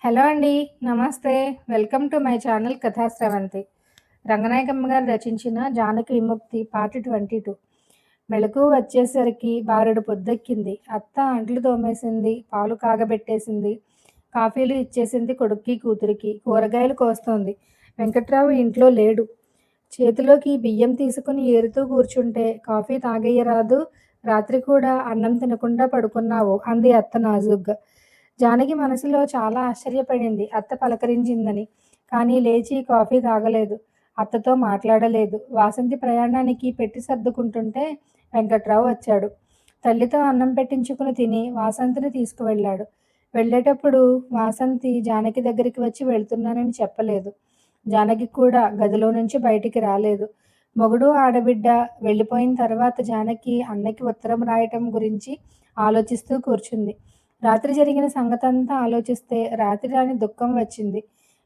Hello అండి. నమస్తే. Welcome to my channel Kathasravanthi. Ranganayakamma గారు రచించిన 'జానకి విముక్తి' పార్ట్ 22. మెలకువ వచ్చేసరికి బారెడు పొద్దెక్కింది. అత్త అంట్లు తోమేసింది, పాలు కాగబెట్టేసింది, కాఫీలు ఇచ్చేసింది కొడుక్కి, కూతురికి. కూరగాయలు కోస్తోంది. వెంకట్రావు ఇంట్లో లేడు. చేతిలోకి బియ్యం తీసుకుని ఏరుతూ కూర్చుంటే, కాఫీ తాగెయ్యరాదూ? రాత్రి కూడా అన్నం తినకుండా పడుకున్నావు అంది అత్త నాజూగ్గా. జానకి మనసులో చాలా ఆశ్చర్యపడింది అత్త పలకరించిందని. కానీ లేచి కాఫీ తాగలేదు. అత్తతో మాట్లాడలేదు. వాసంతి ప్రయాణానికి పెట్టి సర్దుకుంటుంటే వెంకట్రావు వచ్చాడు. తల్లితో అన్నం పెట్టించుకుని తిని వాసంతిని తీసుకువెళ్ళాడు. వెళ్ళేటప్పుడు వాసంతి జానకి దగ్గరికి వచ్చి వెళ్తున్నానని చెప్పలేదు. జానకి కూడా గదిలో నుంచి బయటికి రాలేదు. మొగుడు ఆడబిడ్డ వెళ్ళిపోయిన తర్వాత జానకి అన్నకి ఉత్తరం రాయటం గురించి ఆలోచిస్తూ కూర్చుంది. రాత్రి జరిగిన సంగతంతా ఆలోచిస్తే రాత్రి రాని దుఃఖం వచ్చింది.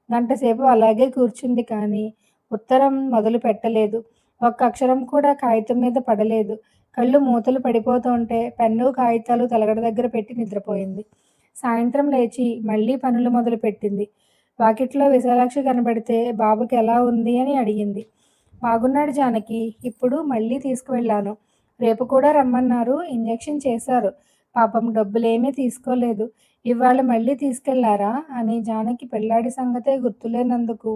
గంటసేపు అలాగే కూర్చుంది కానీ ఉత్తరం మొదలు పెట్టలేదు. ఒక్క అక్షరం కూడా కాగితం మీద పడలేదు. కళ్ళు మూతలు పడిపోతుంటే పెన్ను కాగితాలు తలగడ దగ్గర పెట్టి నిద్రపోయింది. సాయంత్రం లేచి మళ్ళీ పనులు మొదలుపెట్టింది. వాకిట్లో విశాలాక్షి కనబడితే బాబుకి ఎలా ఉంది అని అడిగింది. బాగున్నాడు జానకి. ఇప్పుడు మళ్ళీ తీసుకువెళ్ళాను. రేపు కూడా రమ్మన్నారు. ఇంజెక్షన్ చేశారు. పాపం డబ్బులేమీ తీసుకోలేదు. ఇవాళ మళ్ళీ తీసుకెళ్లారా అని జానకి పెళ్లాడి సంగతే గుర్తులేనందుకు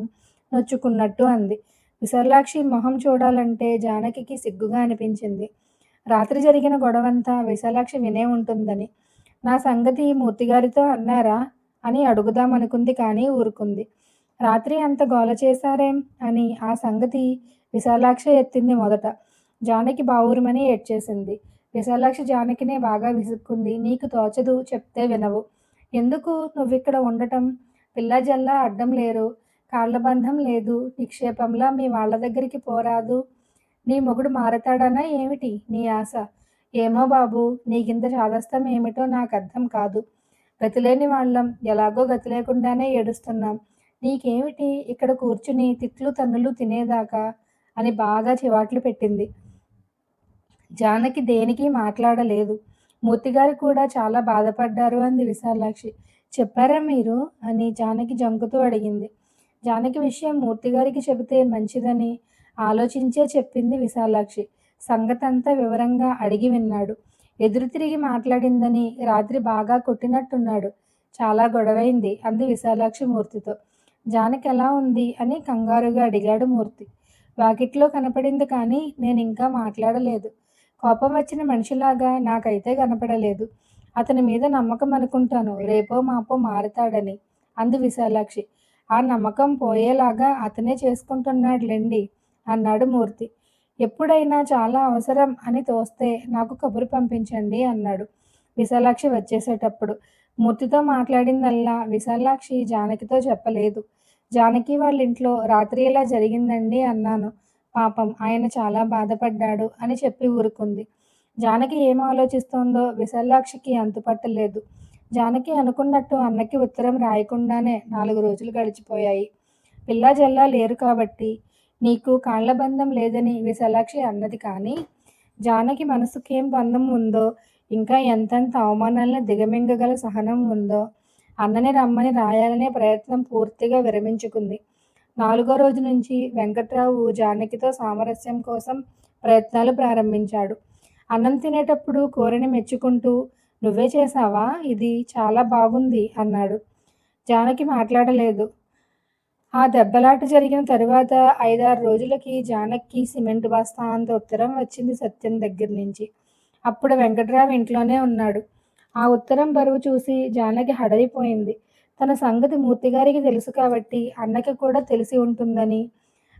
నొచ్చుకున్నట్టు అంది. విశాలాక్షి మొహం చూడాలంటే జానకికి సిగ్గుగా అనిపించింది. రాత్రి జరిగిన గొడవంతా విశాలాక్షి వినే ఉంటుందని. నా సంగతి మూర్తిగారితో అన్నారా అని అడుగుదామనుకుంది కానీ ఊరుకుంది. రాత్రి అంత గోల చేశారేం అని ఆ సంగతి విశాలాక్షి ఎత్తింది మొదట. జానకి బావురుమని ఏడ్చేసింది. విశాలాక్షి జానకినే బాగా విసుక్కుంది. నీకు తోచదు, చెప్తే వినవు. ఎందుకు నువ్విక్కడ ఉండటం? పిల్లాజల్లా అడ్డం లేరు. కాళ్ళబంధం లేదు. నిక్షేపంలా మీ వాళ్ళ దగ్గరికి పోరాదు. నీ మొగుడు మారతాడనా ఏమిటి నీ ఆశ? ఏమో బాబు, నీకింత చాదస్తం ఏమిటో నాకు అర్థం కాదు. గతిలేని వాళ్ళం ఎలాగో గతి లేకుండానే ఏడుస్తున్నాం. నీకేమిటి ఇక్కడ కూర్చుని తిట్లు తన్నులు తినేదాకా అని బాగా చివాట్లు పెట్టింది. జానకి దేనికి మాట్లాడలేదు. మూర్తిగారు కూడా చాలా బాధపడ్డారు అంది విశాలాక్షి. చెప్పారా మీరు అని జానకి జంకుతూ అడిగింది. జానకి విషయం మూర్తిగారికి చెబితే మంచిదని ఆలోచించే చెప్పింది విశాలాక్షి. సంగతంతా వివరంగా అడిగి విన్నాడు. ఎదురు తిరిగి మాట్లాడిందని రాత్రి బాగా కొట్టినట్టున్నాడు. చాలా గొడవైంది అంది విశాలాక్షి మూర్తితో. జానకి ఎలా ఉంది అని కంగారుగా అడిగాడు మూర్తి. వాకిట్లో కనపడింది కానీ నేనింకా మాట్లాడలేదు. కోపం వచ్చిన మనిషిలాగా నాకైతే కనపడలేదు. అతని మీద నమ్మకం అనుకుంటాను. రేపో మాపో మారతాడని అంది విశాలాక్షి. ఆ నమ్మకం పోయేలాగా అతనే చేసుకుంటున్నాడులేండి అన్నాడు మూర్తి. ఎప్పుడైనా చాలా అవసరం అని తోస్తే నాకు కబురు పంపించండి అన్నాడు విశాలాక్షి వచ్చేసేటప్పుడు. మూర్తితో మాట్లాడిందల్లా విశాలాక్షి జానకితో చెప్పలేదు. జానకి వాళ్ళ ఇంట్లో రాత్రి ఇలా జరిగిందండి అన్నాను. పాపం ఆయన చాలా బాధపడ్డాడు అని చెప్పి ఊరుకుంది. జానకి ఏం ఆలోచిస్తోందో విశాలాక్షికి అంతుపట్టలేదు. జానకి అనుకున్నట్టు అన్నకి ఉత్తరం రాయకుండానే 4 రోజులు గడిచిపోయాయి. పిల్లా జల్లా లేరు కాబట్టి నీకు కాళ్ల బంధం లేదని విశాలాక్షి అన్నది కానీ జానకి మనసుకేం బంధం ఉందో, ఇంకా ఎంతెంత అవమానాలను దిగమింగగల సహనం ఉందో అన్నని రమ్మని రాయాలనే ప్రయత్నం పూర్తిగా విరమించుకుంది. 4వ రోజు నుంచి వెంకట్రావు జానకితో సామరస్యం కోసం ప్రయత్నాలు ప్రారంభించాడు. అన్నం తినేటప్పుడు కూరని మెచ్చుకుంటూ నువ్వే చేశావా? ఇది చాలా బాగుంది అన్నాడు. జానకి మాట్లాడలేదు. ఆ దెబ్బలాట జరిగిన తరువాత 5-6 రోజులకి జానకి సిమెంట్ బస్తా అంత ఉత్తరం వచ్చింది సత్యం దగ్గర నుంచి. అప్పుడు వెంకట్రావు ఇంట్లోనే ఉన్నాడు. ఆ ఉత్తరం బరువు చూసి జానకి హడలిపోయింది. తన సంగతి మూర్తిగారికి తెలుసు కాబట్టి అన్నకి కూడా తెలిసి ఉంటుందని,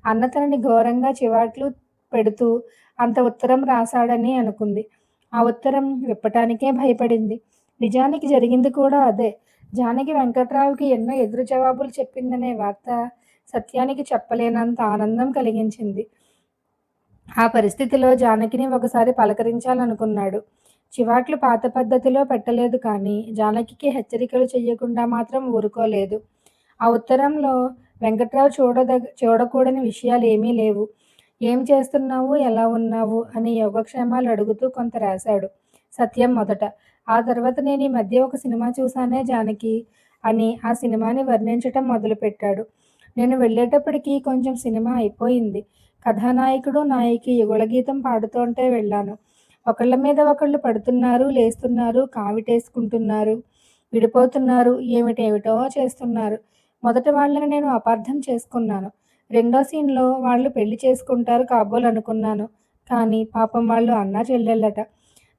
అన్న తనని ఘోరంగా చివాట్లు పెడుతూ అంత ఉత్తరం రాశాడని అనుకుంది. ఆ ఉత్తరం విప్పటానికే భయపడింది. నిజానికి జరిగింది కూడా అదే. జానకి వెంకట్రావుకి ఎన్నో ఎదురు జవాబులు చెప్పిందనే వార్త సత్యానికి చెప్పలేనంత ఆనందం కలిగించింది. ఆ పరిస్థితిలో జానకిని ఒకసారి పలకరించాలనుకున్నాడు. చివాట్లు పాత పద్ధతిలో పెట్టలేదు కానీ జానకికి హెచ్చరికలు చెయ్యకుండా మాత్రం ఊరుకోలేదు. ఆ ఉత్తరంలో వెంకట్రావు చూడకూడని విషయాలు ఏమీ లేవు. ఏం చేస్తున్నావు, ఎలా ఉన్నావు అని యోగక్షేమాలు అడుగుతూ కొంత రాశాడు సత్యం మొదట. ఆ తర్వాత నేను ఈ మధ్య ఒక సినిమా చూశానే జానకి, అని ఆ సినిమాని వర్ణించటం మొదలుపెట్టాడు. నేను వెళ్ళేటప్పటికి కొంచెం సినిమా అయిపోయింది. కథానాయకుడు, నాయకి యుగళగీతం పాడుతోంటే వెళ్ళాను. ఒకళ్ళ మీద ఒకళ్ళు పడుతున్నారు, లేస్తున్నారు, కావిటేసుకుంటున్నారు, విడిపోతున్నారు, ఏమిటేమిటో చేస్తున్నారు. మొదట వాళ్ళని నేను అపార్థం చేసుకున్నాను. రెండో సీన్‌లో వాళ్ళు పెళ్లి చేసుకుంటారు కాబోలనుకున్నాను. కానీ పాపం వాళ్ళు అన్నా చెల్లెళ్ళట.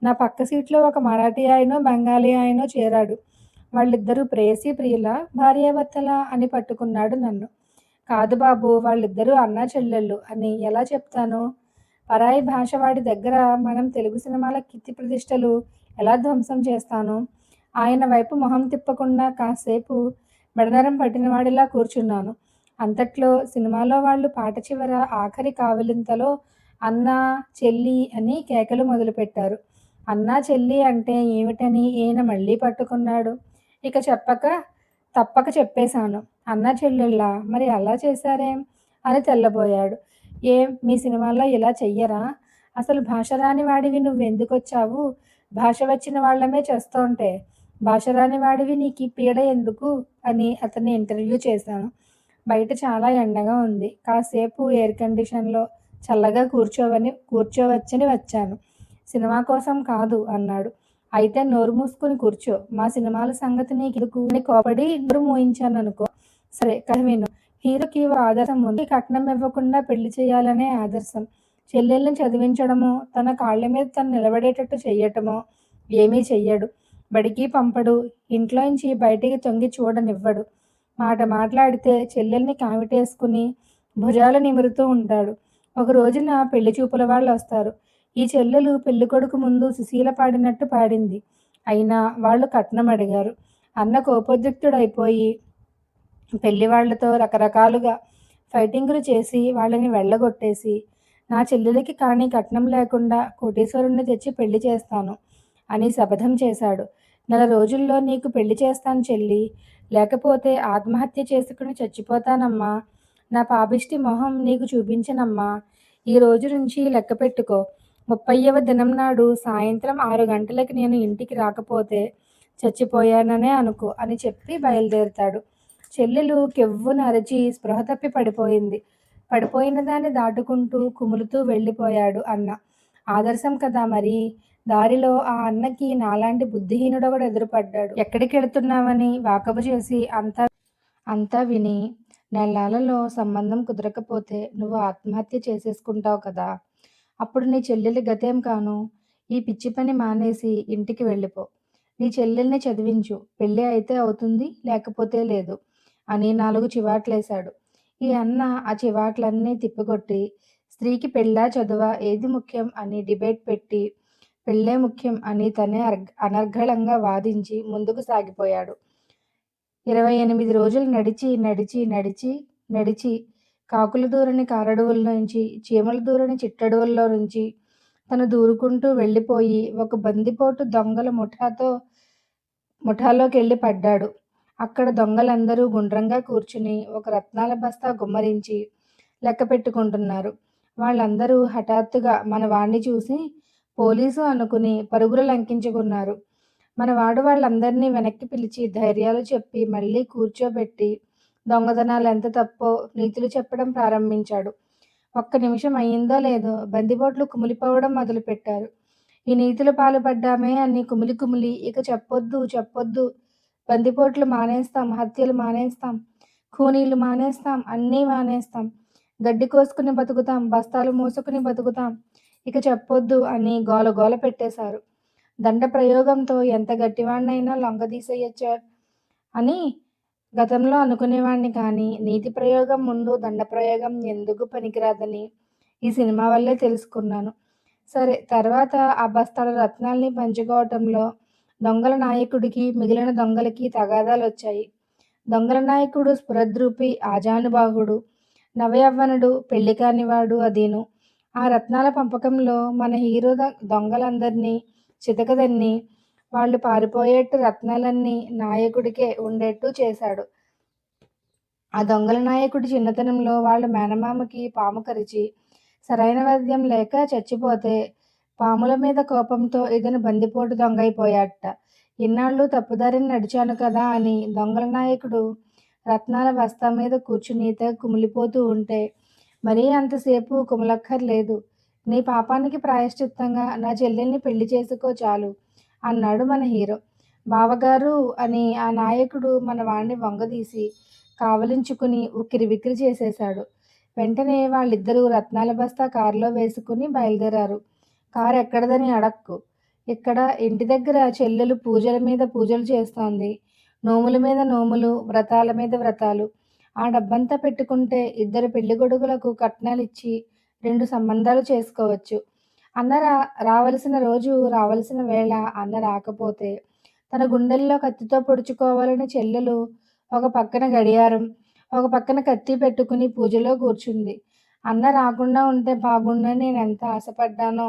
నా పక్క సీట్లో ఒక మరాఠీ ఆయనో, బెంగాలీ ఆయనో చేరాడు. వాళ్ళిద్దరూ ప్రేయసీ ప్రియులా, భార్యాభర్తలా అని పట్టుకున్నాడు నన్ను. కాదు బాబూ, వాళ్ళిద్దరూ అన్నా చెల్లెళ్ళు అని ఎలా చెప్తాను? పరాయి భాష వాడి దగ్గర మనం తెలుగు సినిమాల కీర్తి ప్రతిష్టలు ఎలా ధ్వంసం చేస్తాను? ఆయన వైపు మొహం తిప్పకుండా కాసేపు మెడనరం పట్టినవాడిలా కూర్చున్నాను. అంతట్లో సినిమాలో వాళ్ళు పాట చివర ఆఖరి కావలింతలో అన్నా, చెల్లి అని కేకలు మొదలుపెట్టారు. అన్నా, చెల్లి అంటే ఏమిటని ఈయన మళ్ళీ పట్టుకున్నాడు. ఇక తప్పక చెప్పేశాను. అన్నా చెల్లెళ్ళా? మరి అలా చేశారేం? అని తెల్లబోయాడు. ఏం మీ సినిమాల్లో ఇలా చెయ్యరా? అసలు భాష రాని వాడివి నువ్వెందుకొచ్చావు? భాష వచ్చిన వాళ్ళమే చేస్తోంటే భాష రాని వాడివి నీకీ పీడ ఎందుకు? అని అతన్ని ఇంటర్వ్యూ చేశాను. బయట చాలా ఎండగా ఉంది. కాసేపు ఎయిర్ కండిషన్‌లో చల్లగా కూర్చోవచ్చని వచ్చాను. సినిమా కోసం కాదు అన్నాడు. అయితే నోరు మూసుకుని కూర్చో. మా సినిమాల సంగతి నీకెందుకు అని కోపడి నోరు మూయించాననుకో. సరే కథ విను. హీరోకి ఓ ఆదర్శం ఉంది. కట్నం ఇవ్వకుండా పెళ్లి చేయాలనే ఆదర్శం. చెల్లెల్ని చదివించడమో, తన కాళ్ళ మీద తను నిలబడేటట్టు చెయ్యటమో ఏమీ చెయ్యడు. బడికి పంపడు. ఇంట్లోంచి బయటికి తొంగి చూడనివ్వడు. మాట మాట్లాడితే చెల్లెల్ని కావిటేసుకుని భుజాలు నిమురుతూ ఉంటాడు. ఒక రోజున పెళ్లి చూపుల వాళ్ళొస్తారు. ఈ చెల్లెలు పెళ్ళికొడుకు ముందు సుశీల పాడినట్టు పాడింది. అయినా వాళ్ళు కట్నం అడిగారు. అన్న కోపోద్రిక్తుడైపోయి పెళ్లివాళ్లతో రకరకాలుగా ఫైటింగులు చేసి వాళ్ళని వెళ్ళగొట్టేసి, నా చెల్లెలికి కానీ కట్నం లేకుండా కోటీశ్వరుణ్ణి తెచ్చి పెళ్లి చేస్తాను అని శపథం చేశాడు. నెల రోజుల్లో నీకు పెళ్లి చేస్తాను చెల్లి, లేకపోతే ఆత్మహత్య చేసుకుని చచ్చిపోతానమ్మా. నా పాపిష్టి మొహం నీకు చూపించనమ్మా. ఈ రోజు నుంచి లెక్క పెట్టుకో. 30వ దినం నాడు సాయంత్రం 6 గంటలకి నేను ఇంటికి రాకపోతే చచ్చిపోయాననే అనుకో అని చెప్పి బయలుదేరుతాడు. చెల్లెలు కెవ్వున అరచి స్పృహ తప్పి పడిపోయింది. పడిపోయిన దాన్ని దాటుకుంటూ కుములుతూ వెళ్ళిపోయాడు అన్న. ఆదర్శం కదా మరి. దారిలో ఆ అన్నకి నాలాంటి బుద్ధిహీనుడొకడు ఎదురుపడ్డాడు. ఎక్కడికెడుతున్నావని వాకబు చేసి అంతా విని, నెల్లాళ్ళలో సంబంధం కుదరకపోతే నువ్వు ఆత్మహత్య చేసేసుకుంటావు కదా. అప్పుడు నీ చెల్లెలి గతేం కాను? ఈ పిచ్చి పని మానేసి ఇంటికి వెళ్ళిపో. నీ చెల్లెల్ని చదివించు. పెళ్ళి అయితే అవుతుంది, లేకపోతే లేదు అని 4 చివాట్లేశాడు. ఈ అన్న ఆ చివాట్లన్నీ తిప్పికొట్టి, స్త్రీకి పెళ్ళా చదువా ఏది ముఖ్యం అని డిబేట్ పెట్టి, పెళ్ళే ముఖ్యం అని తనే అనర్గళంగా వాదించి ముందుకు సాగిపోయాడు. 28 రోజులు నడిచి కాకులు దూరని కారడవుల్లోంచి, చీమలు దూరని చిట్టడవుల్లో నుంచి తను దూరుకుంటూ వెళ్ళిపోయి ఒక బందిపోటు దొంగల ముఠాలోకెళ్ళి పడ్డాడు. అక్కడ దొంగలందరూ గుండ్రంగా కూర్చుని ఒక రత్నాల బస్తా గుమ్మరించి లెక్క పెట్టుకుంటున్నారు. వాళ్ళందరూ హఠాత్తుగా మన వాణ్ణి చూసి పోలీసు అనుకుని పరుగులు లంకించుకున్నారు. మనవాడు వాళ్ళందర్నీ వెనక్కి పిలిచి ధైర్యాలు చెప్పి మళ్ళీ కూర్చోబెట్టి దొంగతనాలు ఎంత తప్పో నీతులు చెప్పడం ప్రారంభించాడు. ఒక్క నిమిషం అయిందో లేదో బందిపోట్లు కుమిలిపోవడం మొదలుపెట్టారు. ఈ నీతులు పాలుపడ్డామే అని కుమిలి ఇక చెప్పొద్దు, బందిపోట్లు మానేస్తాం, హత్యలు మానేస్తాం, ఖూనీలు మానేస్తాం, అన్నీ మానేస్తాం, గడ్డి కోసుకుని బతుకుతాం, బస్తాలు మోసుకుని బతుకుతాం, ఇక చెప్పొద్దు అని గోల పెట్టేశారు. దండ ప్రయోగంతో ఎంత గట్టివాణ్ణైనా లొంగదీసేయొచ్చు అని గతంలో అనుకునేవాణ్ణి. కానీ నీతి ప్రయోగం ముందు దండ ప్రయోగం ఎందుకు పనికిరాదని ఈ సినిమా వల్లే తెలుసుకున్నాను. సరే, తర్వాత ఆ బస్తాల రత్నాల్ని పంచుకోవటంలో దొంగల నాయకుడికి మిగిలిన దొంగలకి తగాదాలొచ్చాయి. దొంగల నాయకుడు స్ఫురద్రూపి, ఆజానుబాహుడు, నవయవ్వనుడు, పెళ్లి కానివాడు అదీను. ఆ రత్నాల పంపకంలో మన హీరో దొంగలందర్నీ చితకదన్ని వాళ్ళు పారిపోయేట్టు రత్నాలన్నీ నాయకుడికే ఉండేట్టు చేశాడు. ఆ దొంగల నాయకుడి చిన్నతనంలో వాళ్ళ మేనమామకి పాము కరిచి సరైన వైద్యం లేక చచ్చిపోతే పాముల మీద కోపంతో ఇతను బందిపోటు దొంగైపోయాడట. ఇన్నాళ్ళు తప్పుదారిని నడిచాను కదా అని దొంగల నాయకుడు రత్నాల బస్తా మీద కూర్చుని తెగ కుమిలిపోతూ ఉంటే, మరీ అంతసేపు కుమలక్కర్లేదు. నీ పాపానికి ప్రాయశ్చిత్తంగా నా చెల్లెల్ని పెళ్లి చేసుకో చాలు అన్నాడు మన హీరో. బావగారు అని ఆ నాయకుడు మన వాణ్ణి వంగదీసి కావలించుకుని ఉక్కిరిబిక్కిరి చేసేశాడు. వెంటనే వాళ్ళిద్దరూ రత్నాల బస్తా కారులో వేసుకుని బయలుదేరారు. కారు ఎక్కడిదని అడక్కు. ఇక్కడ ఇంటి దగ్గర చెల్లెలు పూజల మీద పూజలు చేస్తోంది. నోముల మీద నోములు, వ్రతాల మీద వ్రతాలు. ఆ డబ్బంతా పెట్టుకుంటే ఇద్దరు పెళ్ళికొడుకులకు కట్నాలిచ్చి 2 సంబంధాలు చేసుకోవచ్చు. అన్న రావలసిన రోజు రావలసిన వేళ అన్న రాకపోతే తన గుండెల్లో కత్తితో పొడుచుకోవాలని చెల్లెలు ఒక పక్కన గడియారం, ఒక పక్కన కత్తి పెట్టుకుని పూజలో కూర్చుంది. అన్న రాకుండా ఉంటే బాగుండని నేనెంత ఆశపడ్డానో.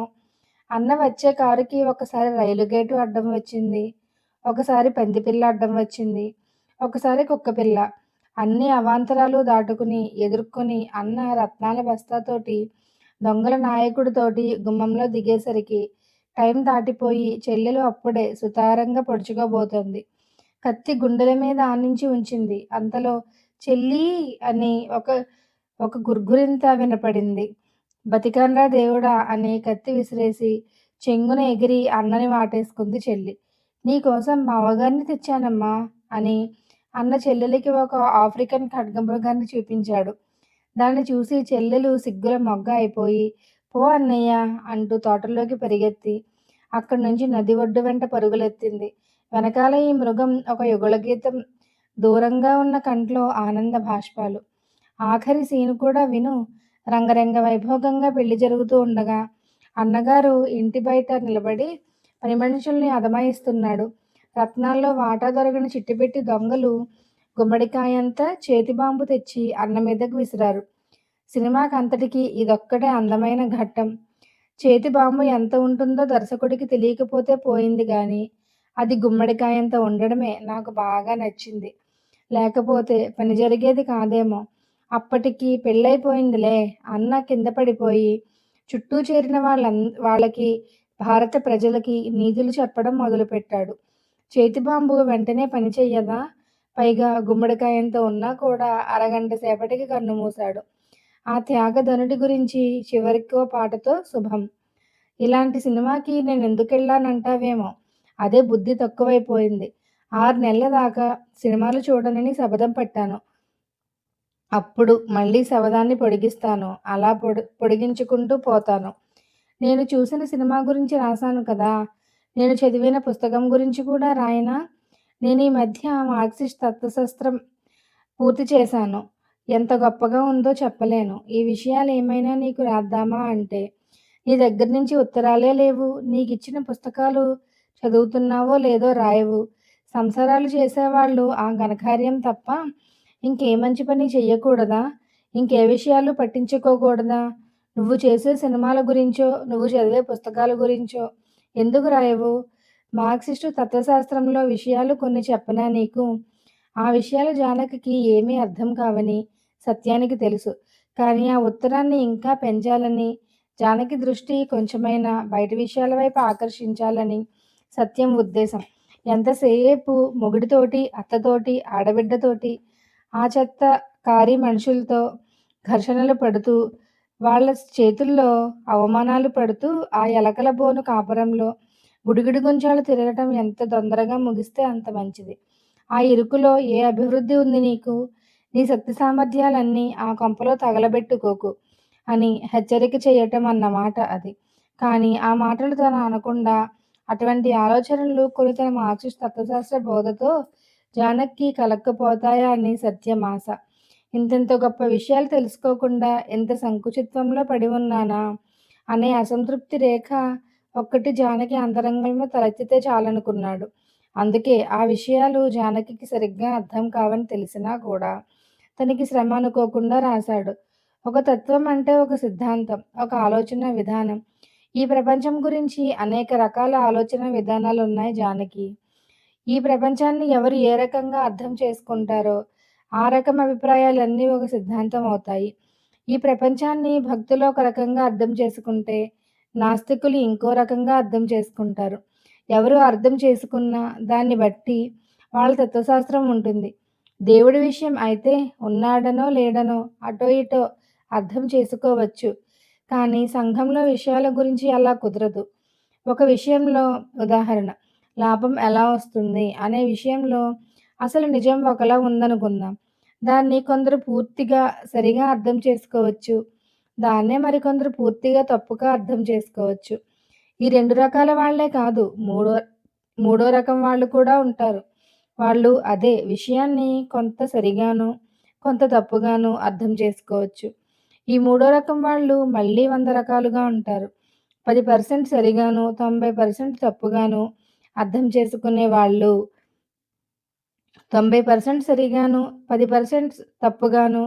అన్న వచ్చే కారుకి ఒకసారి రైలు గేటు అడ్డం వచ్చింది. ఒకసారి పందిపిల్ల అడ్డం వచ్చింది. ఒకసారి కుక్కపిల్ల. అన్ని అవాంతరాలు దాటుకుని ఎదుర్కొని అన్న రత్నాల బస్తాతోటి దొంగల నాయకుడితోటి గుమ్మంలో దిగేసరికి టైం దాటిపోయి చెల్లెలు అప్పుడే సుతారంగా పొడుచుకోబోతోంది. కత్తి గుండెల మీద ఆనించి ఉంచింది. అంతలో చెల్లీ అని ఒక గుర్గురింత వినపడింది. బతికాన్రా దేవుడా అని కత్తి విసిరేసి చెంగున ఎగిరి అన్నని వాటేసుకుంది చెల్లి. నీకోసం బావగారిని తెచ్చానమ్మా అని అన్న చెల్లెలికి ఒక ఆఫ్రికన్ ఖడ్గమృగాన్ని చూపించాడు. దాన్ని చూసి చెల్లెలు సిగ్గుల మొగ్గ అయిపోయి పో అన్నయ్య అంటూ తోటలోకి పరిగెత్తి అక్కడి నుంచి నది ఒడ్డు వెంట పరుగులెత్తింది. వెనకాల ఈ మృగం ఒక యుగళగీతం, దూరంగా ఉన్న కంట్లో ఆనంద భాష్పాలు. ఆఖరి సీను కూడా విను. రంగరంగ వైభోగంగా పెళ్లి జరుగుతూ ఉండగా అన్నగారు ఇంటి బయట నిలబడి పని మనుషుల్ని అదమాయిస్తున్నాడు. రత్నాల్లో వాటా దొరకని చిట్టుపెట్టి దొంగలు గుమ్మడికాయంత చేతి బాంబు తెచ్చి అన్న మీదకు విసిరారు. సినిమాకంతటికీ ఇదొక్కటే అందమైన ఘట్టం. చేతి బాంబు ఎంత ఉంటుందో దర్శకుడికి తెలియకపోతే పోయింది గాని అది గుమ్మడికాయంత ఉండడమే నాకు బాగా నచ్చింది. లేకపోతే పని జరిగేది కాదేమో. అప్పటికి పెళ్ళైపోయిందిలే. అన్న కింద పడిపోయి చుట్టూ చేరిన వాళ్ళకి భారత ప్రజలకి నీతులు చెప్పడం మొదలుపెట్టాడు. చేతి బాంబు వెంటనే పని చెయ్యదా? పైగా గుమ్మడికాయంత ఉన్నా కూడా అరగంట సేపటికి కన్నుమూశాడు. ఆ త్యాగధనుడి గురించి చివరికో పాటతో శుభం. ఇలాంటి సినిమాకి నేనెందుకెళ్ళానంటావేమో. అదే బుద్ధి తక్కువైపోయింది. 6 నెలల దాకా సినిమాలు చూడనని శపథం పట్టాను. అప్పుడు మళ్ళీ శపథాన్ని పొడిగిస్తాను. అలా పొడిగించుకుంటూ పోతాను. నేను చూసిన సినిమా గురించి రాశాను కదా! నేను చదివిన పుస్తకం గురించి కూడా రాయనా? నేనీ మధ్య మార్క్సిస్ట్ తత్వశాస్త్రం పూర్తి చేశాను. ఎంత గొప్పగా ఉందో చెప్పలేను. ఈ విషయాలేమైనా నీకు రాద్దామా అంటే, నీ దగ్గర నుంచి ఉత్తరాలే లేవు. నీకిచ్చిన పుస్తకాలు చదువుతున్నావో లేదో రాయవు. సంసారాలు చేసేవాళ్ళు ఆ ఘనకార్యం తప్ప ఇంకే మంచి పని చెయ్యకూడదా? ఇంకే విషయాలు పట్టించుకోకూడదా? నువ్వు చేసే సినిమాల గురించో, నువ్వు చదివే పుస్తకాల గురించో ఎందుకు రాయవు? మార్క్సిస్టు తత్వశాస్త్రంలో విషయాలు కొన్ని చెప్పనా నీకు? ఆ విషయాలు జానకికి ఏమీ అర్థం కావని సత్యానికి తెలుసు. కానీ ఆ ఉత్తరాన్ని ఇంకా పెంచాలని, జానకి దృష్టి కొంచెమైనా బయటి విషయాల వైపు ఆకర్షించాలని సత్యం ఉద్దేశం. ఎంతసేపు మొగుడితోటి, అత్తతోటి, ఆడబిడ్డతోటి, ఆ చెత్త కారి మనుషులతో ఘర్షణలు పడుతూ, వాళ్ళ చేతుల్లో అవమానాలు పడుతూ, ఆ ఎలకల బోను కాపురంలో గుడిగుడి గుంజాలు తిరగటం ఎంత తొందరగా ముగిస్తే అంత మంచిది. ఆ ఇరుకులో ఏ అభివృద్ధి ఉంది నీకు? నీ శక్తి సామర్థ్యాలన్నీ ఆ కొంపలో తగలబెట్టుకోకు అని హెచ్చరిక చేయటం అన్నమాట అది. కానీ ఆ మాటలు తను అనకుండా అటువంటి ఆలోచనలు కొని తన మార్క్సిస్ట్ తత్వశాస్త్ర బోధతో జానకి కలక్కపోతాయా అని సత్యం ఆశ. ఇంతింత గొప్ప విషయాలు తెలుసుకోకుండా ఎంత సంకుచిత్వంలో పడి ఉన్నానా అనే అసంతృప్తి రేఖ ఒక్కటి జానకి అంతరంగంలో తలెత్తితే చాలనుకున్నాడు. అందుకే ఆ విషయాలు జానకికి సరిగ్గా అర్థం కావని తెలిసినా కూడా తనకి శ్రమ అనుకోకుండా రాశాడు. ఒక తత్వం అంటే ఒక సిద్ధాంతం, ఒక ఆలోచన విధానం. ఈ ప్రపంచం గురించి అనేక రకాల ఆలోచన విధానాలున్నాయి జానకి. ఈ ప్రపంచాన్ని ఎవరు ఏ రకంగా అర్థం చేసుకుంటారో ఆ రకం అభిప్రాయాలన్నీ ఒక సిద్ధాంతం అవుతాయి. ఈ ప్రపంచాన్ని భక్తులు ఒక రకంగా అర్థం చేసుకుంటే నాస్తికులు ఇంకో రకంగా అర్థం చేసుకుంటారు. ఎవరు అర్థం చేసుకున్న దాన్ని బట్టి వాళ్ళ తత్వశాస్త్రం ఉంటుంది. దేవుడి విషయం అయితే ఉన్నాడనో లేడనో అటో ఇటో అర్థం చేసుకోవచ్చు. కానీ సంఘంలో విషయాల గురించి అలా కుదరదు. ఒక విషయంలో ఉదాహరణ లాభం ఎలా వస్తుంది అనే విషయంలో అసలు నిజం ఒకలా ఉందనుకుందాం. దాన్ని కొందరు పూర్తిగా సరిగా అర్థం చేసుకోవచ్చు. దాన్నే మరికొందరు పూర్తిగా తప్పుగా అర్థం చేసుకోవచ్చు. ఈ 2 రకాల వాళ్ళే కాదు. మూడో రకం వాళ్ళు కూడా ఉంటారు. వాళ్ళు అదే విషయాన్ని కొంత సరిగాను, కొంత తప్పుగాను అర్థం చేసుకోవచ్చు. ఈ మూడో రకం వాళ్ళు మళ్ళీ 100 రకాలుగా ఉంటారు. 10% సరిగాను, 90% తప్పుగాను అర్థం చేసుకునే వాళ్ళు, 90% సరిగాను, 10% తప్పుగాను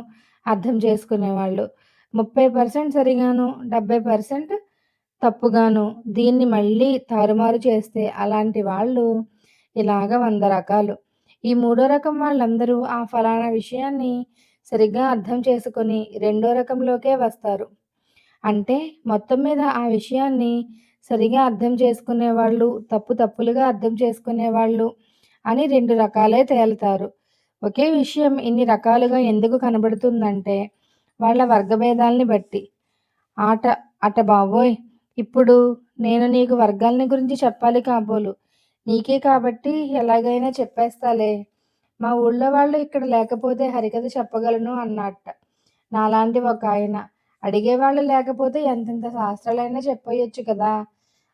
అర్థం చేసుకునేవాళ్ళు, 30% సరిగాను, 70% తప్పుగాను దీన్ని మళ్ళీ తారుమారు చేస్తే అలాంటి వాళ్ళు ఇలాగ 100 రకాలు. ఈ మూడో రకం వాళ్ళందరూ ఆ ఫలానా విషయాన్ని సరిగ్గా అర్థం చేసుకొని రెండో రకంలోకే వస్తారు. అంటే మొత్తం మీద ఆ విషయాన్ని సరిగా అర్థం చేసుకునేవాళ్ళు, తప్పులుగా అర్థం చేసుకునేవాళ్ళు అని 2 రకాలే తేలుతారు. ఒకే విషయం ఇన్ని రకాలుగా ఎందుకు కనబడుతుందంటే వాళ్ళ వర్గభేదాల్ని బట్టి. ఆట అట బాబోయ్! ఇప్పుడు నేను నీకు వర్గాల్ని గురించి చెప్పాలి కాబోలు. నీకే కాబట్టి ఎలాగైనా చెప్పేస్తాలే. మా ఊళ్ళో వాళ్ళు ఇక్కడ లేకపోతే హరికథ చెప్పగలను అన్నట్ట. నాలాంటి ఒకాయన. అడిగేవాళ్ళు లేకపోతే ఎంతెంత శాస్త్రాలైనా చెప్పేయొచ్చు కదా!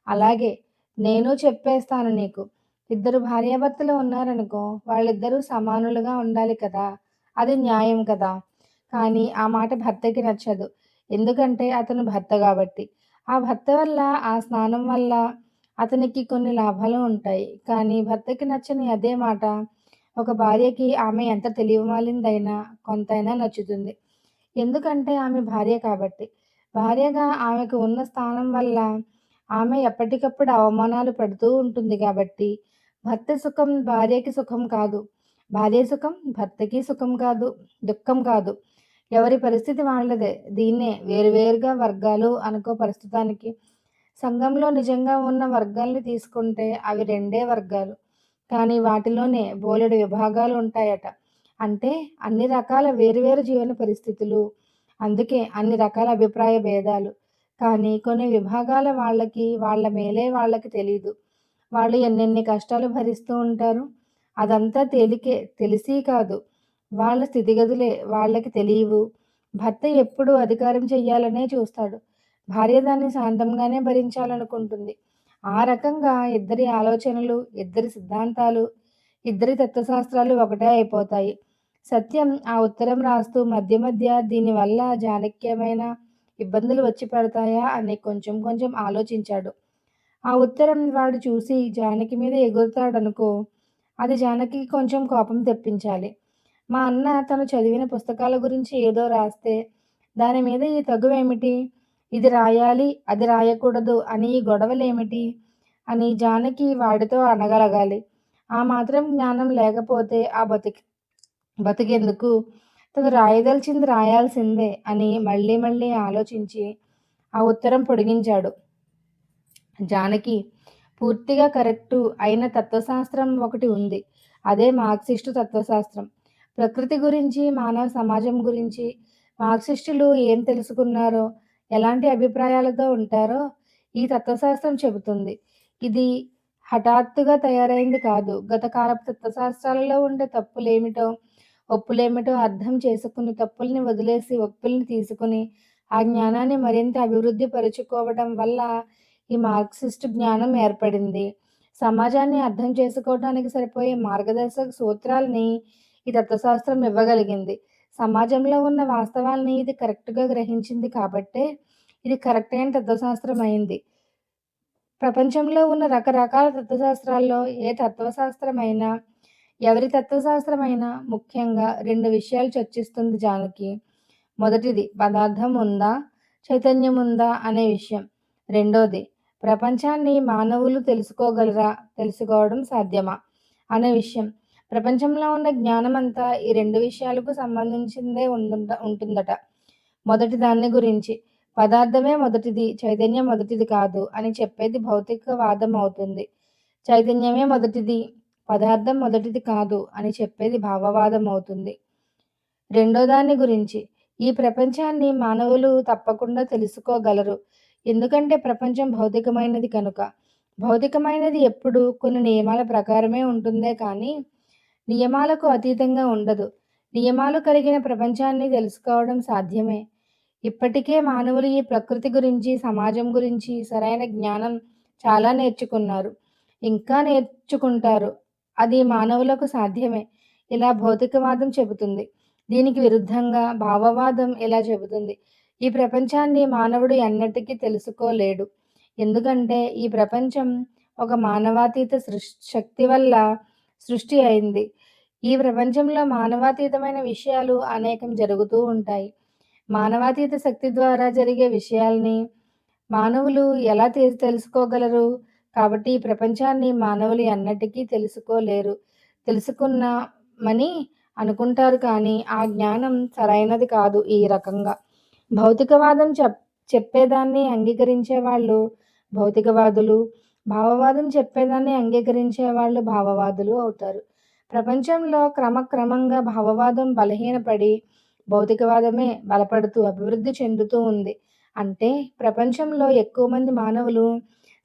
అలాగే నేను చెప్పేస్తాను నీకు. ఇద్దరు భార్యాభర్తలు ఉన్నారనుకో, వాళ్ళిద్దరూ సమానులుగా ఉండాలి కదా! అది న్యాయం కదా! కానీ ఆ మాట భర్తకి నచ్చదు. ఎందుకంటే అతను భర్త గాబట్టి. ఆ భర్త వల్ల, ఆ స్నానం వల్ల అతనికి కొన్ని లాభాలు ఉంటాయి. కానీ భర్తకి నచ్చని అదే మాట ఒక భార్యకి ఆమె ఎంత తెలివిమాలినదైనా కొంతైనా నచ్చుతుంది. ఎందుకంటే ఆమె భార్య కాబట్టి. భార్యగా ఆమెకు ఉన్న స్థానం వల్ల ఆమె ఎప్పటికప్పుడు అవమానాలు పడుతూ ఉంటుంది కాబట్టి, భర్త సుఖం భార్యకి సుఖం కాదు. భార్య సుఖం భర్తకి సుఖం కాదు, దుఃఖం కాదు. ఎవరి పరిస్థితి వాళ్ళదే. దీన్నే వేరువేరుగా వర్గాలు అనుకో ప్రస్తుతానికి. సంఘంలో నిజంగా ఉన్న వర్గాల్ని తీసుకుంటే అవి రెండే వర్గాలు. కానీ వాటిలోనే బోలెడు విభాగాలు ఉంటాయట. అంటే అన్ని రకాల వేరువేరు జీవన పరిస్థితులు. అందుకే అన్ని రకాల అభిప్రాయ భేదాలు. కానీ కొన్ని విభాగాల వాళ్ళకి వాళ్ళ మేలే వాళ్ళకి తెలీదు. వాళ్ళు ఎన్నెన్ని కష్టాలు భరిస్తూ ఉంటారు. అదంతా తేలికే తెలిసీ కాదు. వాళ్ళ స్థితిగతులే వాళ్ళకి తెలియవు. భర్త ఎప్పుడూ అధికారం చెయ్యాలనే చూస్తాడు. భార్య దాన్ని శాంతంగానే భరించాలనుకుంటుంది. ఆ రకంగా ఇద్దరి ఆలోచనలు, ఇద్దరి సిద్ధాంతాలు, ఇద్దరి తత్వశాస్త్రాలు ఒకటే అయిపోతాయి. సత్యం ఆ ఉత్తరం రాస్తూ మధ్య మధ్య దీనివల్ల జానక్యేమైనా ఇబ్బందులు వచ్చి పడతాయా అని కొంచెం కొంచెం ఆలోచించాడు. ఆ ఉత్తరం వాడు చూసి జానకి మీద ఎగురుతాడనుకో, అది జానకికి కొంచెం కోపం తెప్పించాలి. మా అన్న తను చదివిన పుస్తకాల గురించి ఏదో రాస్తే, దాని మీద ఈ తగువేమిటి? ఇది రాయాలి, అది రాయకూడదు అని ఈ గొడవలేమిటి? అని జానకి వాడితో అనగలగాలి. ఆ మాత్రం జ్ఞానం లేకపోతే ఆ బతికెందుకు? తను రాయదలిచింది రాయాల్సిందే అని మళ్ళీ మళ్ళీ ఆలోచించి ఆ ఉత్తరం పొడిగించాడు. జానకి పూర్తిగా కరెక్టు అయిన తత్వశాస్త్రం ఒకటి ఉంది. అదే మార్క్సిస్టు తత్వశాస్త్రం. ప్రకృతి గురించి, మానవ సమాజం గురించి మార్క్సిస్టులు ఏం తెలుసుకున్నారో, ఎలాంటి అభిప్రాయాలతో ఉంటారో ఈ తత్వశాస్త్రం చెబుతుంది. ఇది హఠాత్తుగా తయారైంది కాదు. గత కాలపు తత్వశాస్త్రాలలో ఉండే తప్పులేమిటో, ఒప్పులేమిటో అర్థం చేసుకుని తప్పుల్ని వదిలేసి ఒప్పుల్ని తీసుకుని ఆ జ్ఞానాన్ని మరింత అభివృద్ధి పరుచుకోవడం వల్ల ఈ మార్క్సిస్టు జ్ఞానం ఏర్పడింది. సమాజాన్ని అర్థం చేసుకోవటానికి సరిపోయే మార్గదర్శక సూత్రాల్ని ఈ తత్వశాస్త్రం ఇవ్వగలిగింది. సమాజంలో ఉన్న వాస్తవాల్ని ఇది కరెక్ట్‌గా గ్రహించింది కాబట్టే ఇది కరెక్ట్ అయిన తత్వశాస్త్రం అయింది. ప్రపంచంలో ఉన్న రకరకాల తత్వశాస్త్రాల్లో ఏ తత్వశాస్త్రమైనా, ఎవరి తత్వశాస్త్రమైనా ముఖ్యంగా 2 విషయాలు చర్చిస్తుంది జానకి. మొదటిది పదార్థం ఉందా? చైతన్యం ఉందా? అనే విషయం. రెండోది ప్రపంచాన్ని మానవులు తెలుసుకోగలరా? తెలుసుకోవడం సాధ్యమా? అనే విషయం. ప్రపంచంలో ఉన్న జ్ఞానమంతా ఈ 2 విషయాలకు సంబంధించిందే ఉంటుందట. మొదటి దాన్ని గురించి. పదార్థమే మొదటిది, చైతన్యం మొదటిది కాదు అని చెప్పేది భౌతికవాదం అవుతుంది. చైతన్యమే మొదటిది, పదార్థం మొదటిది కాదు అని చెప్పేది భావవాదం అవుతుంది. రెండో దాని గురించి, ఈ ప్రపంచాన్ని మానవులు తప్పకుండా తెలుసుకోగలరు. ఎందుకంటే ప్రపంచం భౌతికమైనది కనుక. భౌతికమైనది ఎప్పుడూ కొన్ని నియమాల ప్రకారమే ఉంటుందే కానీ, నియమాలకు అతీతంగా ఉండదు. నియమాలు కలిగిన ప్రపంచాన్ని తెలుసుకోవడం సాధ్యమే. ఇప్పటికే మానవులు ఈ ప్రకృతి గురించి, సమాజం గురించి సరైన జ్ఞానం చాలా నేర్చుకున్నారు. ఇంకా నేర్చుకుంటారు. అది మానవులకు సాధ్యమే. ఇలా భౌతికవాదం చెబుతుంది. దీనికి విరుద్ధంగా భావవాదం ఇలా చెబుతుంది. ఈ ప్రపంచాన్ని మానవుడు ఎన్నటికీ తెలుసుకోలేడు. ఎందుకంటే ఈ ప్రపంచం ఒక మానవాతీత శక్తి వల్ల సృష్టి అయింది. ఈ ప్రపంచంలో మానవాతీతమైన విషయాలు అనేకం జరుగుతూ ఉంటాయి. మానవాతీత శక్తి ద్వారా జరిగే విషయాల్ని మానవులు ఎలా తెలుసుకోగలరు? కాబట్టి ఈ ప్రపంచాన్ని మానవులు ఎన్నటికీ తెలుసుకోలేరు. తెలుసుకున్నామని అనుకుంటారు కానీ, ఆ జ్ఞానం సరైనది కాదు ఈ రకంగా. భౌతికవాదం చెప్పేదాన్ని అంగీకరించే వాళ్ళు భౌతికవాదులు, భావవాదం చెప్పేదాన్ని అంగీకరించే వాళ్ళు భావవాదులు అవుతారు. ప్రపంచంలో క్రమక్రమంగా భావవాదం బలహీనపడి, భౌతికవాదమే బలపడుతూ అభివృద్ధి చెందుతూ ఉంది. అంటే ప్రపంచంలో ఎక్కువ మంది మానవులు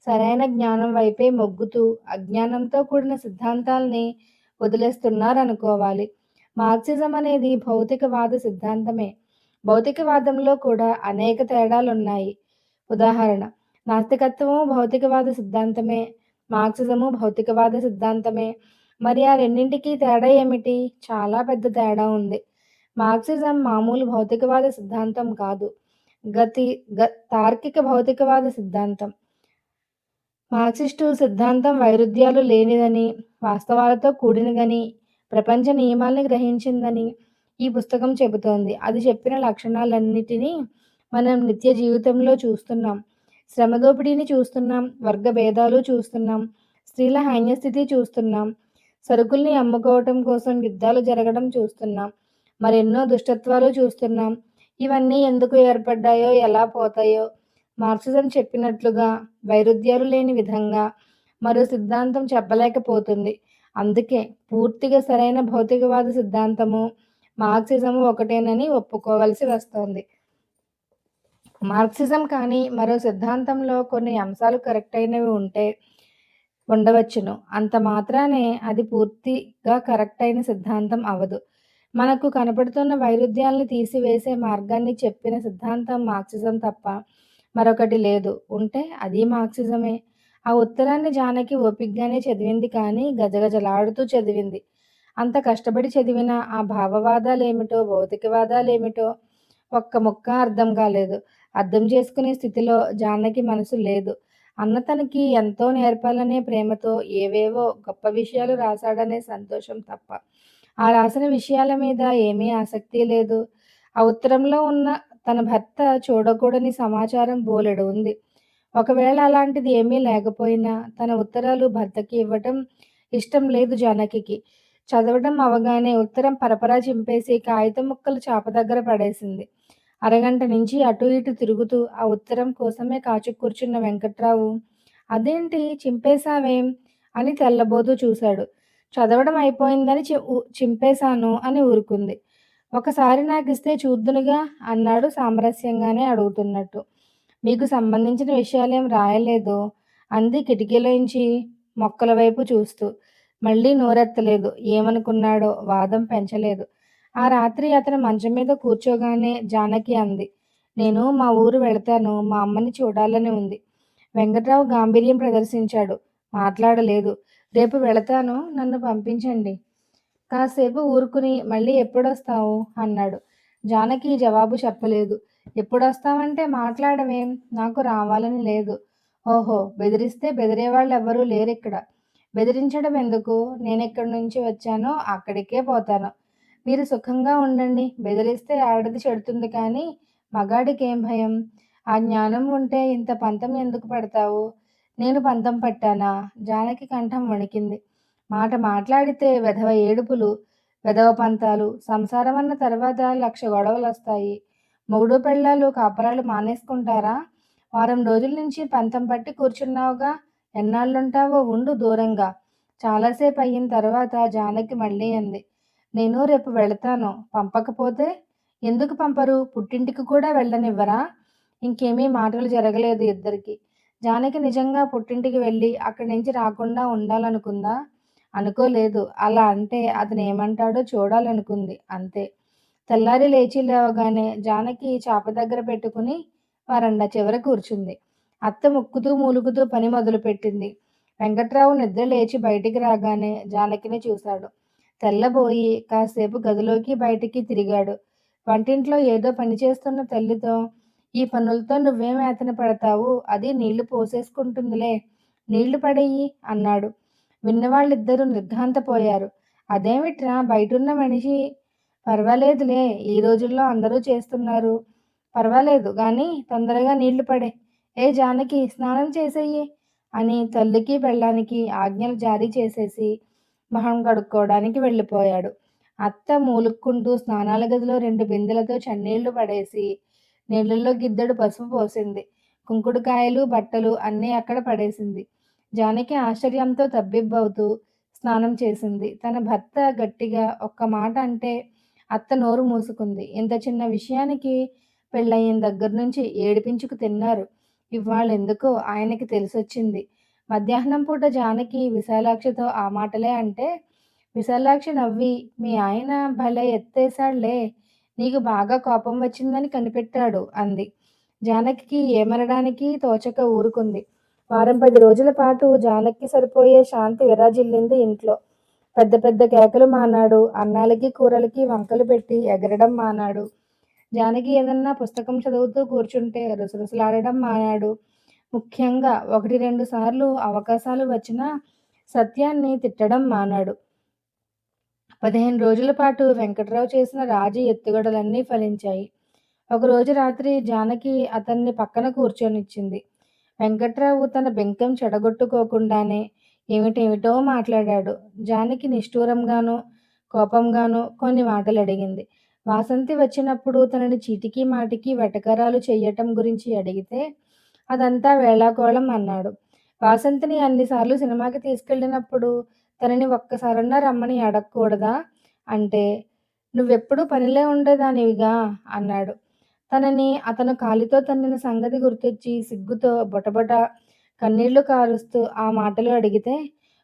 సరైన జ్ఞానం వైపే మొగ్గుతూ, అజ్ఞానంతో కూడిన సిద్ధాంతాల్ని వదిలేస్తున్నారనుకోవాలి. మార్క్సిజం అనేది భౌతికవాద సిద్ధాంతమే. భౌతికవాదంలో కూడా అనేక తేడాలున్నాయి. ఉదాహరణ, నాస్తికత్వము భౌతికవాద సిద్ధాంతమే, మార్క్సిజము భౌతికవాద సిద్ధాంతమే. మరి ఆ రెండింటికి తేడా ఏమిటి? చాలా పెద్ద తేడా ఉంది. మార్క్సిజం మామూలు భౌతికవాద సిద్ధాంతం కాదు. గతి తార్కిక భౌతికవాద సిద్ధాంతం. మార్క్సిస్టు సిద్ధాంతం వైరుధ్యాలు లేనిదని, వాస్తవాలతో కూడినదని, ప్రపంచ నియమాల్ని గ్రహించిందని ఈ పుస్తకం చెబుతోంది. అది చెప్పిన లక్షణాలన్నిటినీ మనం నిత్య జీవితంలో చూస్తున్నాం. శ్రమ దోపిడీని చూస్తున్నాం, వర్గ భేదాలు చూస్తున్నాం, స్త్రీల హైన్యస్థితి చూస్తున్నాం, సరుకుల్ని అమ్ముకోవటం కోసం యుద్ధాలు జరగడం చూస్తున్నాం, మరెన్నో దుష్టత్వాలు చూస్తున్నాం. ఇవన్నీ ఎందుకు ఏర్పడ్డాయో, ఎలా పోతాయో మార్క్సిజం చెప్పినట్లుగా వైరుధ్యాలు లేని విధంగా మరో సిద్ధాంతం చెప్పలేకపోతుంది. అందుకే పూర్తిగా సరైన భౌతికవాద సిద్ధాంతము, మార్క్సిజము ఒకటేనని ఒప్పుకోవలసి వస్తోంది. మార్క్సిజం కానీ మరో సిద్ధాంతంలో కొన్ని అంశాలు కరెక్ట్ అయినవి ఉండవచ్చును. అంత మాత్రానే అది పూర్తిగా కరెక్ట్ అయిన సిద్ధాంతం అవదు. మనకు కనపడుతున్న వైరుధ్యాల్ని తీసివేసే మార్గాన్ని చెప్పిన సిద్ధాంతం మార్క్సిజం తప్ప మరొకటి లేదు. ఉంటే అది మార్క్సిజమే. ఆ ఉత్తరాన్ని జానకి ఓపిగ్గానే చదివింది కానీ గజగజలాడుతూ చదివింది. అంత కష్టపడి చదివిన ఆ భావవాదాలేమిటో, భౌతికవాదాలేమిటో ఒక్క ముక్క అర్థం కాలేదు. అర్థం చేసుకునే స్థితిలో జానకి మనసు లేదు. అన్న తనకి ఎంతో నేర్పాలనే ప్రేమతో ఏవేవో గొప్ప విషయాలు రాశాడనే సంతోషం తప్ప ఆ రాసిన విషయాల మీద ఏమీ ఆసక్తి లేదు. ఆ ఉత్తరంలో ఉన్న తన భర్త చూడకూడని సమాచారం బోలెడు ఉంది. ఒకవేళ అలాంటిది ఏమీ లేకపోయినా తన ఉత్తరాలు భర్తకి ఇవ్వటం ఇష్టం లేదు జానకికి. చదవడం అవగానే ఉత్తరం పరపరా చింపేసి కాగితం ముక్కలు చాప దగ్గర పడేసింది. అరగంట నుంచి అటు ఇటు తిరుగుతూ ఆ ఉత్తరం కోసమే కాచు కూర్చున్న వెంకట్రావు అదేంటి చింపేశావేం అని తెల్లబోతూ చూశాడు. చదవడం అయిపోయిందని చింపేశాను అని ఊరుకుంది. ఒకసారి నాకిస్తే చూద్దునుగా అన్నాడు సామరస్యంగానే అడుగుతున్నట్టు. మీకు సంబంధించిన విషయాలేం రాయలేదు అంది కిటికీలోంచి మొక్కల వైపు చూస్తూ. మళ్ళీ నోరెత్తలేదు. ఏమనుకున్నాడో వాదం పెంచలేదు. ఆ రాత్రి అతను మంచం మీద కూర్చోగానే జానకి అంది, నేను మా ఊరు వెళతాను, మా అమ్మని చూడాలని ఉంది. వెంకట్రావు గాంభీర్యం ప్రదర్శించాడు. మాట్లాడలేదు. రేపు వెళతాను, నన్ను పంపించండి. కాసేపు ఊరుకుని మళ్ళీ ఎప్పుడొస్తావు అన్నాడు. జానకి జవాబు చెప్పలేదు. ఎప్పుడొస్తావంటే మాట్లాడవేం, నాకు రావాలని లేదు. ఓహో, బెదిరిస్తే బెదిరేవాళ్ళెవ్వరూ లేరిక్కడ. బెదిరించడం ఎందుకు? నేనెక్కడి నుంచి వచ్చానో అక్కడికే పోతాను. మీరు సుఖంగా ఉండండి. బెదిరిస్తే ఆడది చెడుతుంది కానీ మగాడికేం భయం? ఆ జ్ఞానం ఉంటే ఇంత పంతం ఎందుకు పడతావు? నేను పంతం పట్టానా? జానకి కంఠం వణికింది. మాట మాట్లాడితే వెధవ ఏడుపులు, వెధవ పంతాలు. సంసారం అన్న తర్వాత 1,00,000 గొడవలొస్తాయి. మొగుడు పెళ్ళాలు కాపురాలు మానేసుకుంటారా? వారం రోజుల నుంచి పంతం పట్టి కూర్చున్నావుగా, ఎన్నాళ్ళుంటావో ఉండు దూరంగా. చాలాసేపు అయిన తర్వాత జానకి మళ్ళీ అంది. నేను రేపు వెళతాను. పంపకపోతే? ఎందుకు పంపరు? పుట్టింటికి కూడా వెళ్ళనివ్వరా? ఇంకేమీ మాటలు జరగలేదు ఇద్దరికి. జానకి నిజంగా పుట్టింటికి వెళ్ళి అక్కడి నుంచి రాకుండా ఉండాలనుకుందా? అనుకోలేదు. అలా అంటే అతనేమంటాడో చూడాలనుకుంది. అంతే. తెల్లారి లేచి లేవగానే జానకి చాప దగ్గర పెట్టుకుని వరండా చివర కూర్చుంది. అత్త ముక్కుతూ మూలుగుతూ పని మొదలుపెట్టింది. వెంకట్రావు నిద్ర లేచి బయటికి రాగానే జానకిని చూశాడు. తెల్లబోయి కాసేపు గదిలోకి బయటికి తిరిగాడు. వంటింట్లో ఏదో పని చేస్తున్న తల్లితో, ఈ పనులతో నువ్వేం వేతన పడతావు? అది నీళ్లు పోసేసుకుంటుందిలే. నీళ్లు పడెయ్యి అన్నాడు. విన్నవాళ్ళిద్దరూ నిర్ఘాంతపోయారు. అదేమిట్రా బయటున్న మనిషి? పర్వాలేదులే, ఈ రోజుల్లో అందరూ చేస్తున్నారు. పర్వాలేదు గాని తొందరగా నీళ్లు పడే. ఏ జానకి స్నానం చేసెయ్యి అని తల్లికి పెళ్ళానికి ఆజ్ఞలు జారీ చేసేసి మొహం కడుక్కోవడానికి వెళ్ళిపోయాడు. అత్త మూలుక్కుంటూ స్నానాల గదిలో 2 బిందెలతో చన్నీళ్లు పడేసి నీళ్లలో గిద్దెడు పసుపు పోసింది. కుంకుడుకాయలు, బట్టలు అన్నీ అక్కడ పడేసింది. జానకి ఆశ్చర్యంతో తబ్బిబ్బవుతూ స్నానం చేసింది. తన భర్త గట్టిగా ఒక్క మాట అంటే అత్త నోరు మూసుకుంది. ఇంత చిన్న విషయానికి పెళ్ళయిన దగ్గర నుంచి ఏడిపించుకు తిన్నారు. ఇవాళెందుకో ఆయనకి తెలిసొచ్చింది. మధ్యాహ్నం పూట జానకి విశాలాక్షితో ఆ మాటలే అంటే విశాలాక్షి నవ్వి, మీ ఆయన భలే ఎత్తేశాడులే, నీకు బాగా కోపం వచ్చిందని కనిపెట్టాడు అంది. జానకికి ఏమనడానికి తోచక ఊరుకుంది. వారం 10 రోజుల పాటు జానకి సరిపోయే శాంతి విరాజిల్లింది ఇంట్లో. పెద్ద పెద్ద కేకలు మానాడు. అన్నాలకి కూరలకి వంకలు పెట్టి ఎగరడం మానాడు. జానకి ఏదన్నా పుస్తకం చదువుతూ కూర్చుంటే రుసరుసలాడడం మానాడు. ముఖ్యంగా 1-2 సార్లు అవకాశాలు వచ్చినా సత్యాన్ని తిట్టడం మానాడు. 15 రోజుల పాటు వెంకట్రావు చేసిన రాజీ ఎత్తుగడలన్నీ ఫలించాయి. ఒకరోజు రాత్రి జానకి అతన్ని పక్కన కూర్చొనిచ్చింది. వెంకట్రావు తన బెంకం చెడగొట్టుకోకుండానే ఏమిటేమిటో మాట్లాడాడు. జానకి నిష్ఠూరంగానూ కోపంగానూ కొన్ని మాటలడిగింది. వాసంతి వచ్చినప్పుడు తనని చీటికి మాటికి వెటకారాలు చెయ్యటం గురించి అడిగితే అదంతా వేళాకోళం అన్నాడు. వాసంతిని అన్నిసార్లు సినిమాకి తీసుకెళ్ళినప్పుడు తనని ఒక్కసారన్నా రమ్మని అడగకూడదా అంటే, నువ్వెప్పుడూ పనిలో ఉండేదానివిగా అన్నాడు. తనని అతను కాలితో తన్నిన సంగతి గుర్తొచ్చి సిగ్గుతో బొటబొట కన్నీళ్లు కారుస్తూ ఆ మాటలు అడిగితే,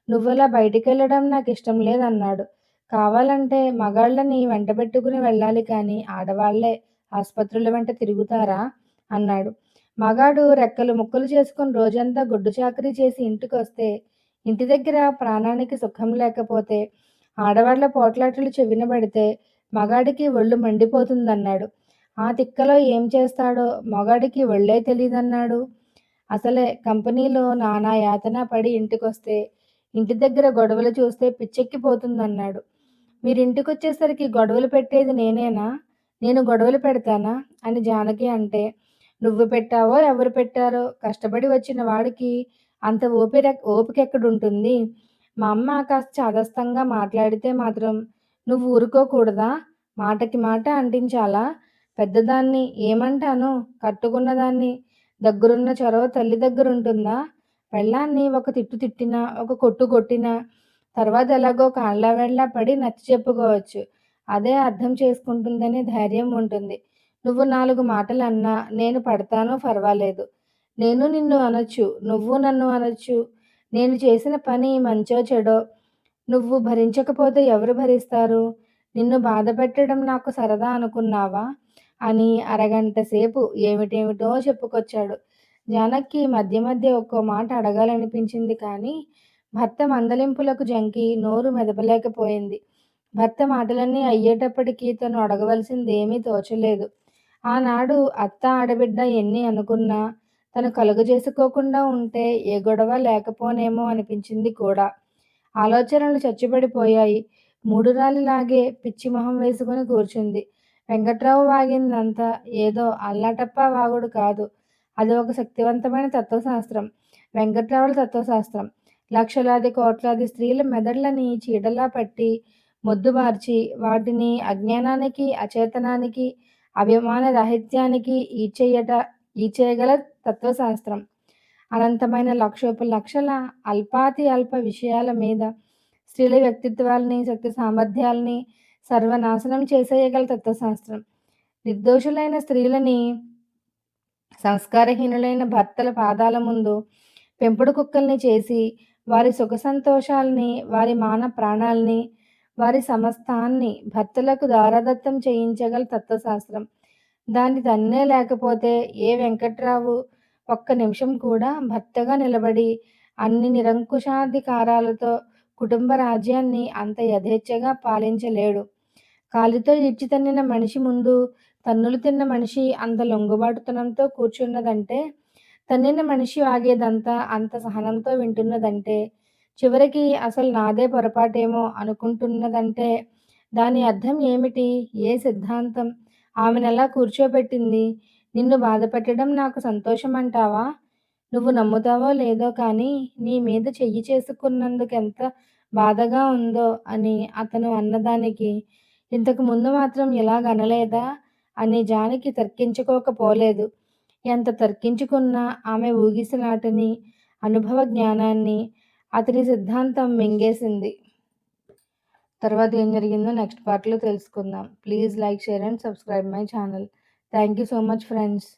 నువ్వలా బయటికెళ్ళడం నాకిష్టం లేదన్నాడు. కావాలంటే మగాళ్ళని వెంటబెట్టుకుని వెళ్ళాలి కానీ ఆడవాళ్లే ఆస్పత్రుల వెంట తిరుగుతారా అన్నాడు. మగాడు రెక్కలు ముక్కలు చేసుకుని రోజంతా గుడ్డు చాకరీ చేసి ఇంటికొస్తే ఇంటి దగ్గర ప్రాణానికి సుఖం లేకపోతే ఆడవాళ్ల పోట్లాటలు చెవిన పడితే మగాడికి ఒళ్ళు మండిపోతుందన్నాడు. ఆ తిక్కలో ఏం చేస్తాడో మగాడికి ఒళ్ళే తెలీదన్నాడు. అసలే కంపెనీలో నానా యాతన పడి ఇంటికొస్తే ఇంటి దగ్గర గొడవలు చూస్తే పిచ్చెక్కిపోతుందన్నాడు. మీరింటికొచ్చేసరికి గొడవలు పెట్టేది నేనేనా? నేను గొడవలు పెడతానా అని జానకి అంటే, నువ్వు పెట్టావో ఎవరు పెట్టారో, కష్టపడి వచ్చిన వాడికి అంత ఓపికెక్కడుంటుంది? మా అమ్మ కాస్త చాదస్తంగా మాట్లాడితే మాత్రం నువ్వు ఊరుకోకూడదా? మాటకి మాట అంటించాలా? పెద్దదాన్ని ఏమంటాను? కట్టుకున్నదాన్ని. దగ్గరున్న చొరవ తల్లి దగ్గరుంటుందా? పెళ్ళాన్ని ఒక తిట్టు తిట్టినా, ఒక కొట్టు కొట్టినా తర్వాత ఎలాగో కాళ్ళ వేళ్ళ పడి నచ్చ చెప్పుకోవచ్చు. అదే అర్థం చేసుకుంటుందనే ధైర్యం ఉంటుంది. నువ్వు 4 మాటలన్నా నేను పడతాను పర్వాలేదు. నేను నిన్ను అనొచ్చు, నువ్వు నన్ను అనొచ్చు. నేను చేసిన పని మంచో చెడో నువ్వు భరించకపోతే ఎవరు భరిస్తారు? నిన్ను బాధపెట్టడం నాకు సరదా అనుకున్నావా? అని అరగంట సేపు ఏమిటేమిటో చెప్పుకొచ్చాడు. జానకి మధ్య మధ్య ఒక్కో మాట అడగాలనిపించింది కానీ భర్త మందలింపులకు జంకి నోరు మెదపలేకపోయింది. భర్త మాటలన్నీ అయ్యేటప్పటికి తను అడగవలసిందేమీ తోచలేదు. ఆనాడు అత్త ఆడబిడ్డ ఎన్ని అనుకున్నా తను కలుగజేసుకోకుండా ఉంటే ఏ గొడవ లేకపోనేమో అనిపించింది కూడా. ఆలోచనలు చచ్చుబడిపోయాయి. మూఢురాలిలాగే పిచ్చి మొహం వేసుకుని కూర్చుంది. వెంకట్రావు వాగిందంతా ఏదో అల్లాటప్పా వాగుడు కాదు. అది ఒక శక్తివంతమైన తత్వశాస్త్రం. వెంకట్రావుల తత్వశాస్త్రం. లక్షలాది కోట్లాది స్త్రీల మెదళ్లని చీడలా పట్టి మొద్దుబార్చి వాటిని అజ్ఞానానికి, అచేతనానికి, అభిమాన రాహిత్యానికి ఈడ్చేయగల తత్వశాస్త్రం. అనంతమైన లక్షల అల్పాతి అల్ప విషయాల మీద స్త్రీల వ్యక్తిత్వాల్ని, శక్తి సామర్థ్యాల్ని సర్వనాశనం చేసేయగల తత్వశాస్త్రం. నిర్దోషులైన స్త్రీలని సంస్కారహీనులైన భర్తల పాదాల ముందు పెంపుడు కుక్కల్ని చేసి, వారి సుఖ సంతోషాల్ని, వారి మాన ప్రాణాల్ని, వారి సమస్తాన్ని భర్తలకు దారాదత్తం చేయించగల తత్వశాస్త్రం. దాన్ని తన్నే లేకపోతే ఏ వెంకట్రావు ఒక్క నిమిషం కూడా భర్తగా నిలబడి అన్ని నిరంకుశాధికారాలతో కుటుంబ రాజ్యాన్ని అంత యథేచ్ఛగా పాలించలేడు. కాలితో ఇడ్చి తన్నిన మనిషి ముందు తన్నులు తిన్న మనిషి అంత లొంగుబాటుతనంతో కూర్చున్నదంటే, తన్నిన మనిషి ఆగేదంతా అంత సహనంతో వింటున్నదంటే, చివరికి అసలు నాదే పొరపాటేమో అనుకుంటున్నదంటే దాని అర్థం ఏమిటి? ఏ సిద్ధాంతం ఆమెనలా కూర్చోబెట్టింది? నిన్ను బాధపెట్టడం నాకు సంతోషమంటావా? నువ్వు నమ్ముతావో లేదో కానీ నీ మీద చెయ్యి చేసుకున్నందుకెంత బాధగా ఉందో అని అతను అన్నదానికి ఇంతకు ముందు మాత్రం ఇలాగనలేదా అని జానకి తర్కించుకోకపోలేదు. ఎంత తర్కించుకున్నా ఆమె ఊగిసలాటని, అనుభవ జ్ఞానాన్ని అతని సిద్ధాంతం మింగేసింది. తర్వాత ఏం జరిగిందో నెక్స్ట్ పార్ట్‌లో తెలుసుకుందాం. Please like, share and subscribe my channel. Thank you so much friends.